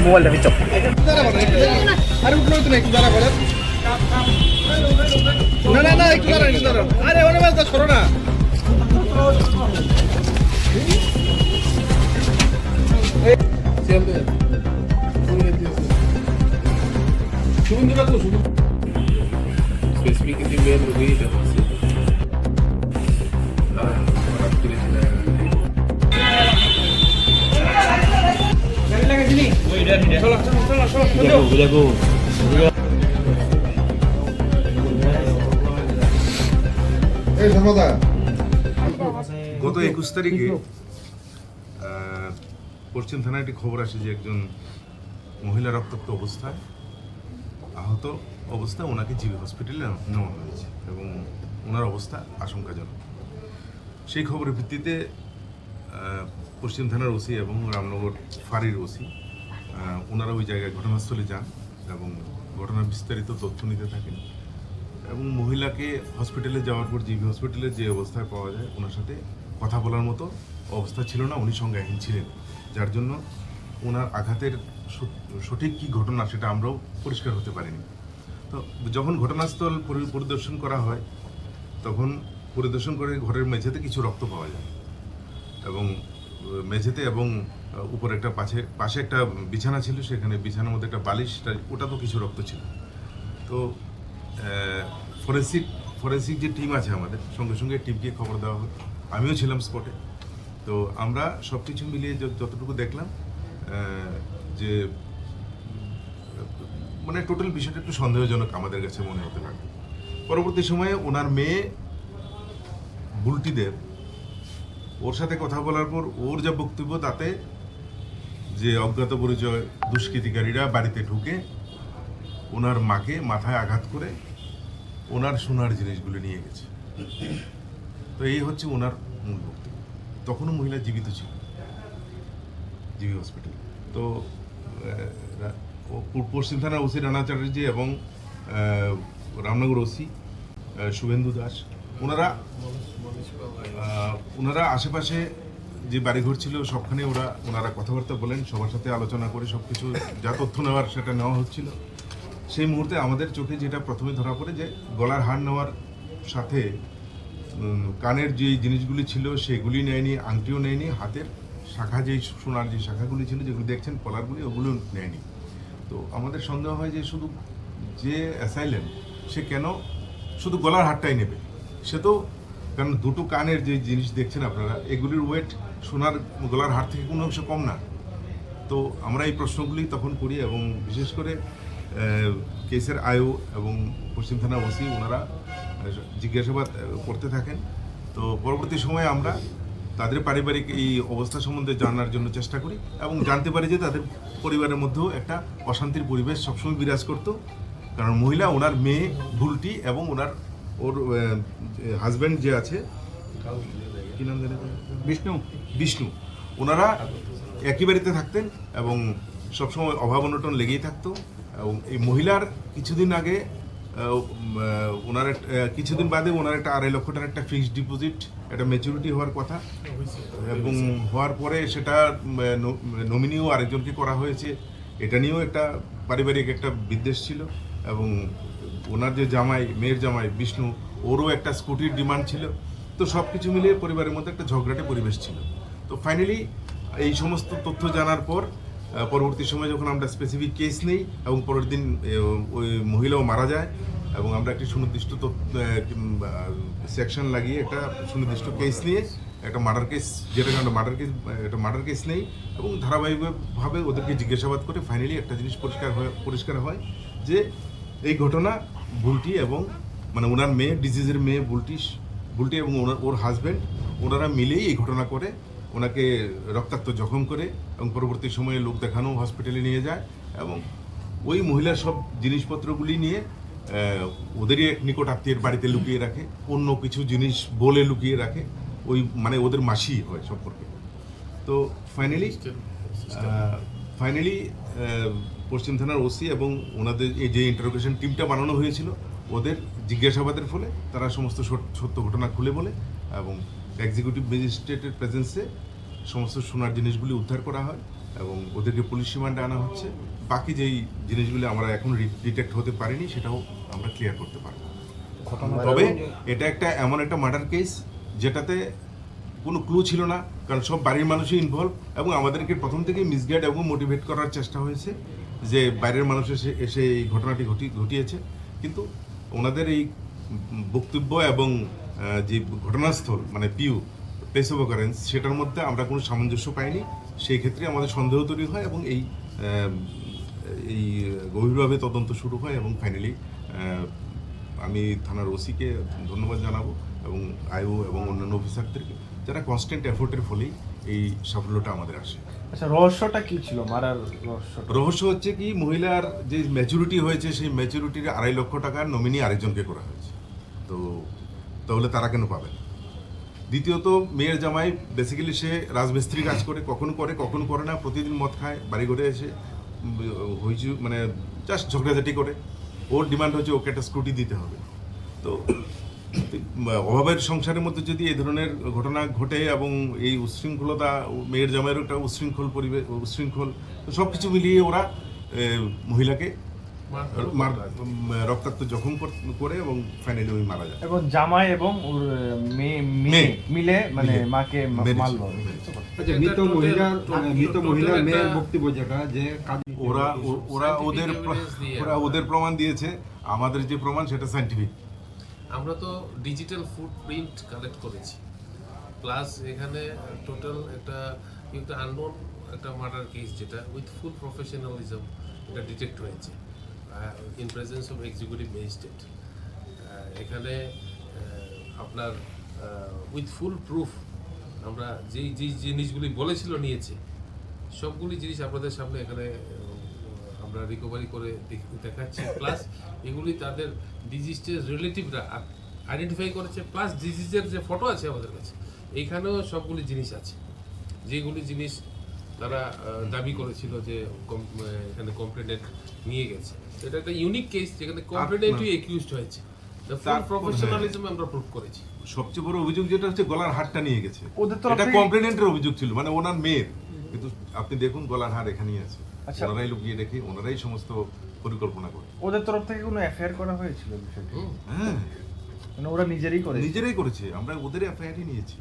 মোবাইলটা বিচ্ছ আরে উঠলো তো না একটু দাঁড়া বলেন না না না একটু দাঁড়া আরে ওনে বাস সরো না Specifically where the way that was গত 21 তারিখে পশ্চিম থানায় একটি খবর আসে যে একজন মহিলা রক্তাক্ত অবস্থায় আহত অবস্থায় ওনাকে জিবি হসপিটালে নেওয়া হয়েছে এবং ওনার অবস্থা আশঙ্কাজনক। সেই খবরের ভিত্তিতে পশ্চিম থানার ওসি এবং রামনগর ফাঁড়ির ওসি ওনারা ওই জায়গায় ঘটনাস্থলে যান এবং ঘটনার বিস্তারিত তথ্য নিতে থাকেন এবং মহিলাকে হসপিটালে যাওয়ার পর জিবি হসপিটালে যে অবস্থায় পাওয়া যায় ওনার সাথে কথা বলার মতো অবস্থা ছিল না, উনি সংজ্ঞাহীন ছিলেন, যার জন্য ওনার আঘাতের সঠিক কী ঘটনা সেটা আমরাও পরিষ্কার হতে পারিনি। তো যখন ঘটনাস্থল পরিদর্শন করা হয় তখন পরিদর্শন করে ঘরের মেঝেতে কিছু রক্ত পাওয়া যায় এবং মেঝেতে এবং উপরে একটা পাশে একটা বিছানা ছিল, সেখানে বিছানার মধ্যে একটা বালিশ, ওটা তো কিছু রক্ত ছিল। তো ফরেন্সিক যে টিম আছে আমাদের সঙ্গে সঙ্গে টিমকে খবর দেওয়া হয়, আমিও ছিলাম স্পটে। তো আমরা সব কিছু মিলিয়ে যতটুকু দেখলাম যে মানে টোটাল বিষয়টা একটু সন্দেহজনক আমাদের কাছে মনে হতে পারে। পরবর্তী সময়ে ওনার মেয়ে বুলটিদের ওর সাথে কথা বলার পর ওর যা বক্তব্য তাতে যে অজ্ঞাত পরিচয় দুষ্কৃতিকারীরা বাড়িতে ঢুকে ওনার মাকে মাথায় আঘাত করে ওনার সোনার জিনিসগুলো নিয়ে গেছে। তো এই হচ্ছে ওনার মূল বক্তব্য। তখনও মহিলা জীবিত ছিল জিবি হসপিটালে। তো পশ্চিম থানার ওসি রানা চ্যাটার্জি এবং রামনগর ওসি শুভেন্দু দাস ওনারা আশেপাশে যে বাড়িঘর ছিল সবখানে ওনারা কথাবার্তা বলেন, সবার সাথে আলোচনা করে সব কিছু যা তথ্য নেওয়ার সেটা নেওয়া হচ্ছিল। সেই মুহূর্তে আমাদের চোখে যেটা প্রথমে ধরা পড়ে যে গলার হার নেওয়ার সাথে কানের যে জিনিসগুলি ছিল সেগুলি নেয়নি, আংটিও নেয়নি, হাতের শাখা যেই সোনার যে শাখাগুলি ছিল যেগুলো দেখছেন কলারগুলি ওগুলো নেয়নি। তো আমাদের সন্দেহ হয় যে শুধু যে অ্যাসাইলেন সে কেন শুধু গলার হারটাই নেবে, সে তো কারণ দুটো কানের যে জিনিস দেখছেন আপনারা এগুলির ওয়েট সোনার গলার হার থেকে কোনো অংশ কম না। তো আমরা এই প্রশ্নগুলি তখন করি এবং বিশেষ করে কেসের আয়ু এবং পশ্চিম থানা ওসি ওনারা জিজ্ঞাসাবাদ করতে থাকেন। তো পরবর্তী সময়ে আমরা তাদের পারিবারিক এই অবস্থা সম্বন্ধে জানার জন্য চেষ্টা করি এবং জানতে পারি যে তাদের পরিবারের মধ্যেও একটা অশান্তির পরিবেশ সবসময় বিরাজ করতো, কারণ মহিলা ওনার মেয়ে বুলটি এবং ওর হাজব্যান্ড যে আছে কি নাম জানেন বিষ্ণু ওনারা একই বাড়িতে থাকতেন এবং সবসময় অভাব অনটন লেগেই থাকতো। এবং এই মহিলার কিছুদিন আগে কিছুদিন বাদে ওনার একটা 2.5 লক্ষ টাকার একটা ফিক্সড ডিপোজিট একটা ম্যাচুরিটি হওয়ার কথা এবং হওয়ার পরে সেটা নমিনিও আরেকজনকে করা হয়েছে। এটা নিয়েও একটা পারিবারিক একটা বিদ্বেষ ছিল এবং ওনার যে মেয়ের জামাই বিষ্ণু ওরও একটা স্কুটির ডিমান্ড ছিল। তো সব কিছু মিলিয়ে পরিবারের মধ্যে একটা ঝগড়াটে পরিবেশ ছিল। তো ফাইনালি এই সমস্ত তথ্য জানার পর পরবর্তী সময় যখন আমরা স্পেসিফিক কেস নেই এবং পরের দিন ওই মহিলাও মারা যায় এবং আমরা একটি সুনির্দিষ্ট সেকশন লাগিয়ে একটা সুনির্দিষ্ট কেস নিয়ে একটা মার্ডার কেস মার্ডার কেস নেই এবং ধারাবাহিকভাবে ওদেরকে জিজ্ঞাসাবাদ করে ফাইনালি একটা জিনিস পরিষ্কার হয় যে এই ঘটনা বুলটি এবং মানে ওনার মেয়ে ডিজিজের মেয়ে বুলটি এবং ওর হাজব্যান্ড ওনারা মিলেই এই ঘটনা করে ওনাকে রক্তাক্ত জখম করে এবং পরবর্তী সময়ে লোক দেখানো হসপিটালে নিয়ে যায় এবং ওই মহিলার সব জিনিসপত্রগুলি নিয়ে ওদেরই নিকট আত্মীয়ের বাড়িতে লুকিয়ে রাখে, অন্য কিছু জিনিস বলে লুকিয়ে রাখে, ওই মানে ওদের মাসি হয় সম্পর্কে। তো ফাইনালি ফাইনালি পশ্চিম থানার ওসি এবং ওনাদের এই যে ইন্টারোগেশন টিমটা বানানো হয়েছিল ওদের জিজ্ঞাসাবাদের ফলে তারা সমস্ত সত্য ঘটনা খুলে বলে এবং এক্সিকিউটিভ ম্যাজিস্ট্রেটের প্রেজেন্সে সমস্ত সোনার জিনিসগুলি উদ্ধার করা হয় এবং ওদেরকে পুলিশ রিমান্ডে আনা হচ্ছে। বাকি যেই জিনিসগুলি আমরা এখন ডিটেক্ট হতে পারিনি সেটাও আমরা ক্লিয়ার করতে পারবো। তবে এটা একটা এমন একটা মার্ডার কেস যেটাতে কোনো ক্লু ছিল না, কারণ সব বাড়ির মানুষই ইনভলভ এবং আমাদেরকে প্রথম থেকেই মিসগাইড এবং মোটিভেট করার চেষ্টা হয়েছে যে বাইরের মানুষ এসে এই ঘটনাটি ঘটিয়েছে। কিন্তু ওনাদের এই বক্তব্য এবং যে ঘটনাস্থল মানে প্লেস অফ অকারেন্স সেটার মধ্যে আমরা কোনো সামঞ্জস্য পাইনি। সেই ক্ষেত্রে আমাদের সন্দেহ তৈরি হয় এবং এই গভীরভাবে তদন্ত শুরু হয় এবং ফাইনালি আমি থানার ওসিকে ধন্যবাদ জানাবো এবং আইও এবং অন্যান্য অফিসারদেরকে যারা কনস্ট্যান্ট এফোর্টের ফলেই এই সাফল্যটা আমাদের আসে। আচ্ছা, রহস্যটা কি ছিল মারার রহস্য হচ্ছে কি, মহিলার যে ম্যাচুরিটি হয়েছে সেই ম্যাচুরিটির 2.5 লক্ষ টাকার নমিনি আরেকজনকে করা হয়েছে, তো তাহলে তারা কেন পাবেন? দ্বিতীয়ত, মেয়ের জামাই বেসিক্যালি সে রাজমিস্ত্রি কাজ করে, কখনো করে না, প্রতিদিন মদ খায়, বাড়ি ঘরে এসে হইচু মানে জাস্ট ঝগড়াঝাটি করে। ওর ডিমান্ড হচ্ছে ওকে একটা স্কুটি দিতে হবে। তো অভাবের সংসারের মধ্যে যদি এই ধরনের ঘটনা ঘটে এবং এই উচ্ছৃঙ্খলতা, মেয়ের জামাইয়েরও একটা উচ্ছৃঙ্খল সব কিছু মিলিয়ে ওরা মহিলাকে রক্তাক্ত জখম করে এবং ফাইনালি ওই মারা যায়। এবং জামাই এবং ওর মেয়ে মিলে মানে মাকে মারলো। আচ্ছা, মৃত মহিলার মেয়ের বক্তব্য যেটা যে ওরা ওদের প্রমাণ দিয়েছে, আমাদের যে প্রমাণ সেটা সায়েন্টিফিক। আমরা তো ডিজিটাল ফুটপ্রিন্ট কালেক্ট করেছি, প্লাস এখানে টোটাল একটা আননোন একটা মার্ডার কেস যেটা উইথ ফুল প্রফেশনালিজম এটা ডিটেক্ট হয়েছে in presence of executive magistrate. এখানে আপনার উইথ ফুল প্রুফ আমরা যেই জিনিসগুলি বলেছিল নিয়েছে, সবগুলি জিনিস আপনাদের সামনে এখানে আমরা রিকভারি করে দেখাচ্ছি। প্লাস এগুলি তাদের ডিজিজের রিলেটিভরা আইডেন্টিফাই করেছে, প্লাস ডিজিজের যে ফটো আছে আমাদের কাছে এইখানেও সবগুলি জিনিস আছে, যেগুলি জিনিস তারা দাবি করেছিল যে এখানে কমপ্লেনেন্ট নিয়ে গেছে। এটা একটা ইউনিক কেস যেখানে কমপ্লেনেন্টই অ্যাকিউজড হয়েছে। তার প্রফেশনালিজম আমরা প্রুভ করেছি। সবচেয়ে বড় অভিযোগ যেটা হচ্ছে গলার হারটা নিয়ে গেছে, ওদের তো এটা কমপ্লেনেন্টের অভিযোগ ছিল, মানে ওনার মেয়ের, কিন্তু আপনি দেখুন গলার হার এখানেই আছে। ওনারাই লুকিয়ে রেখে ওনারাই সমস্ত পরিকল্পনা করে। ওদের তরফ থেকে কোনো এফআইআর করা হয়েছিল বিষয়টি? হ্যাঁ, মানে ওরা নিজেরাই নিজেরাই করেছে, আমরা ওদের এফআইআরই নিয়েছি।